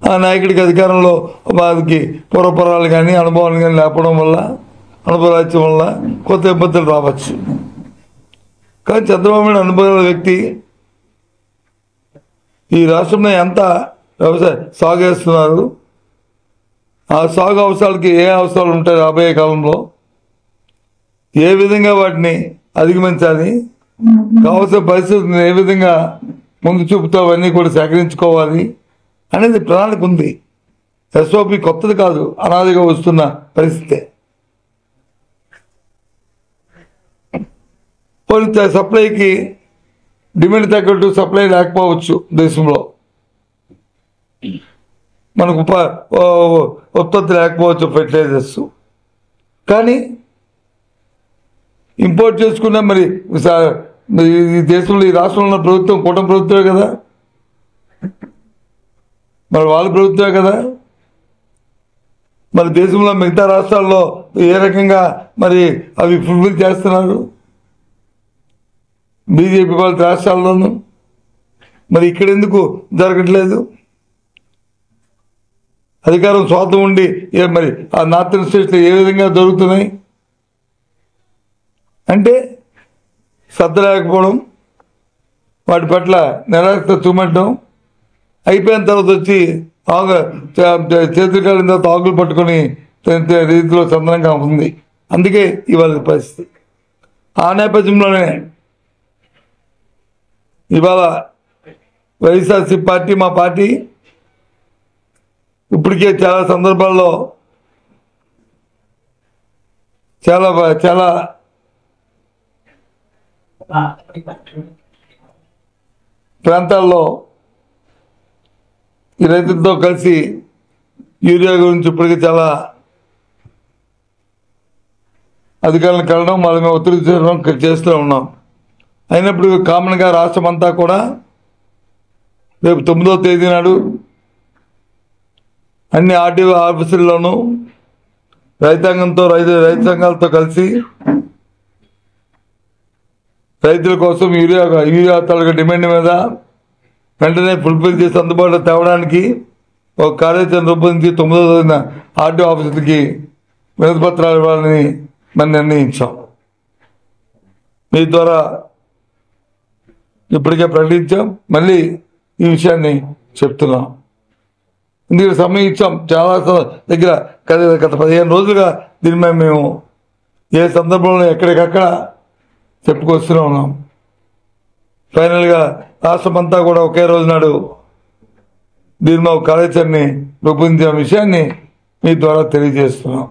ఆ నాయకుడికి అధికారంలో వారికి పూర్వపరాలు కానీ అనుభవాలు కానీ లేపడం వల్ల అనుభవరాజ్యం వల్ల కొత్త ఇబ్బందులు రావచ్చు. కానీ చంద్రబాబు నాయుడు అనుభవం వ్యక్తి ఈ రాష్ట్రంలో ఎంత వ్యవసాయ సాగు చేస్తున్నారు, ఆ సాగు అవసరాలకి ఏ అవసరాలు ఉంటాయి, రాబోయే కాలంలో ఏ విధంగా వాటిని అధిగమించాలి, కావాల్సిన పరిస్థితులను ఏ విధంగా ముందు చూపుతూ అవన్నీ కూడా సేకరించుకోవాలి అనేది ప్రణాళిక ఉంది. ఎస్ఓపి కొత్తది కాదు, అనాదిగా వస్తున్న పరిస్థితే. సప్లైకి డిమాండ్ తగ్గట్టు సప్లై లేకపోవచ్చు దేశంలో, మనకు ఉత్పత్తి లేకపోవచ్చు ఫెర్టిలైజర్స్, కానీ ఇంపోర్ట్ చేసుకున్నా మరి ఈ దేశంలో ఈ రాష్ట్రంలో ఉన్న ప్రభుత్వం కూటమి ప్రభుత్వమే కదా, మరి వాళ్ళ ప్రభుత్వమే కదా. మరి దేశంలో మిగతా రాష్ట్రాల్లో ఏ రకంగా మరి అవి ఫుల్ఫిల్ చేస్తున్నారు బీజేపీ వాళ్ళ రాష్ట్రాల్లోనూ, మరి ఇక్కడ ఎందుకు జరగట్లేదు? అధికారం స్వార్థం ఉండి మరి ఆ నార్థన్ స్టేట్స్లో ఏ విధంగా దొరుకుతున్నాయి అంటే శ్రద్ధ లేకపోవడం, వాటి పట్ల నిరాశ చూపెట్టడం, అయిపోయిన తర్వాత వచ్చి చేతులు కాలిన తర్వాత ఆకులు పట్టుకొని రీతిలో చందనంగా ఉంది. అందుకే ఇవాళ పరిస్థితి. ఆ నేపథ్యంలోనే ఇవాళ వైఎస్ఆర్సీపీ పార్టీ, మా పార్టీ ఇప్పటికే చాలా సందర్భాల్లో చాలా చాలా ప్రాంతాల్లో ఈ రైతులతో కలిసి యూరియా గురించి ఇప్పటికీ చాలా అధికారులను కలవడం, వాళ్ళ మీద ఒత్తిడి చేయడం చేస్తూ ఉన్నాం. అయినప్పుడు కామన్గా రాష్ట్రం అంతా కూడా రేపు 9వ తేదీ నాడు అన్ని ఆర్టీఓ ఆఫీసుల్లోనూ రైతాంగంతో రైతు సంఘాలతో కలిసి రైతుల కోసం యూరియా తాలూకా డిమాండ్ మీద వెంటనే ఫుల్ఫిల్ చేసి అందుబాటులో తేవడానికి ఒక కార్యాచరణ రూపొందించి 9వ తేదీన ఆర్టీఓ ఆఫీసులకి వినతి పత్రాలు ఇవ్వాలని మనం నిర్ణయించాం. మీ ద్వారా ఇప్పటికే ప్రకటించాం, మళ్ళీ ఈ విషయాన్ని చెప్తున్నాం. ఇందుకు సమయం ఇచ్చాం చాలా దగ్గర. గత 15 రోజులుగా దీని మీద మేము ఏ సందర్భంలో ఎక్కడికక్కడ చెప్పుకొస్తూనే ఉన్నాం. ఫైనల్గా రాష్ట్రం అంతా కూడా ఒకే రోజు నాడు దీని మీద కార్యాచరణని రూపొందించిన విషయాన్ని మీ ద్వారా తెలియజేస్తున్నాం.